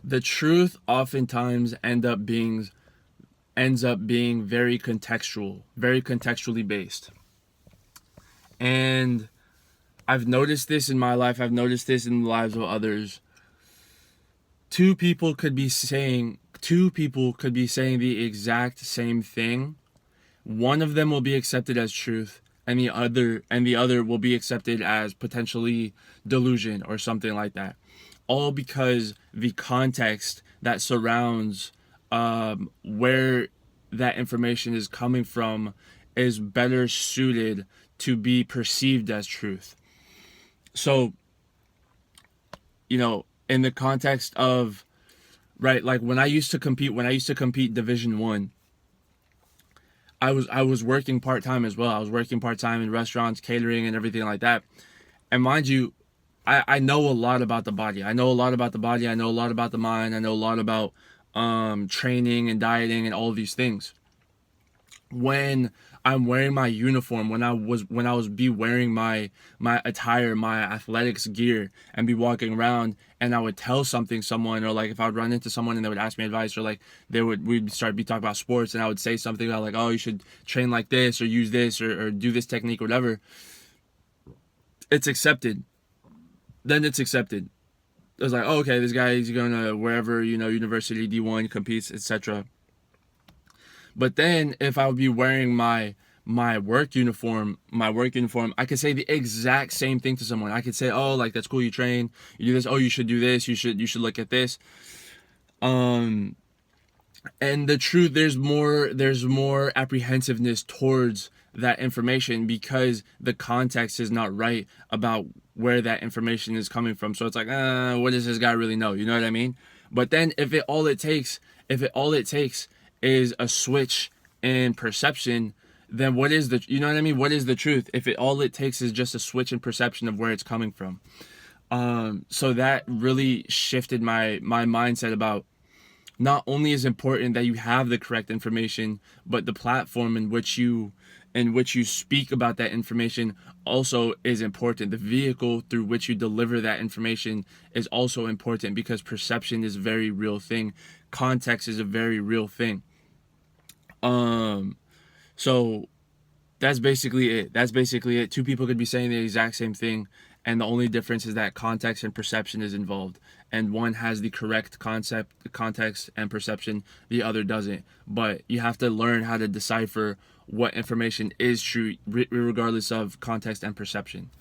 The truth oftentimes ends up being very contextually based. And I've noticed this in my life, I've noticed this in the lives of others. Two people could be saying the exact same thing. One of them will be accepted as truth, and the other will be accepted as potentially delusion or something like that. All because the context that surrounds where that information is coming from is better suited to be perceived as truth. So, in the context of, right, like when I used to compete Division 1, I was working part time as well. I was working part time in restaurants, catering, and everything like that. And mind you, I know a lot about the body. I know a lot about the body. I know a lot about the mind. I know a lot about training and dieting and all of these things. When I'm wearing my uniform, when I was be wearing my attire, my athletics gear, and be walking around, and I would tell someone, or like if I would run into someone and they would ask me advice, or like we'd start be talking about sports, and I would say something about like, oh, you should train like this, or use this, or do this technique, or whatever. It's accepted. Then it's accepted. It was like, oh, okay, this guy is going to wherever, university, D1, competes, etc. But then if I would be wearing my work uniform, I could say the exact same thing to someone. I could say, oh, like, that's cool, you train, you do this, oh, you should do this, you should look at this. Um and the truth, there's more apprehensiveness towards that information because the context is not right about where that information is coming from. So it's like, what does this guy really know? You know what I mean? But then if it all it takes is a switch in perception, then you know what I mean? What is the truth? If it all it takes is just a switch in perception of where it's coming from. So that really shifted my mindset about, not only is important that you have the correct information, but the platform in which you speak about that information also is important. The vehicle through which you deliver that information is also important, because perception is a very real thing. Context is a very real thing. Um so that's basically it. That's basically it. Two people could be saying the exact same thing, and the only difference is that context and perception is involved. And one has the correct context and perception, the other doesn't. But you have to learn how to decipher what information is true, regardless of context and perception.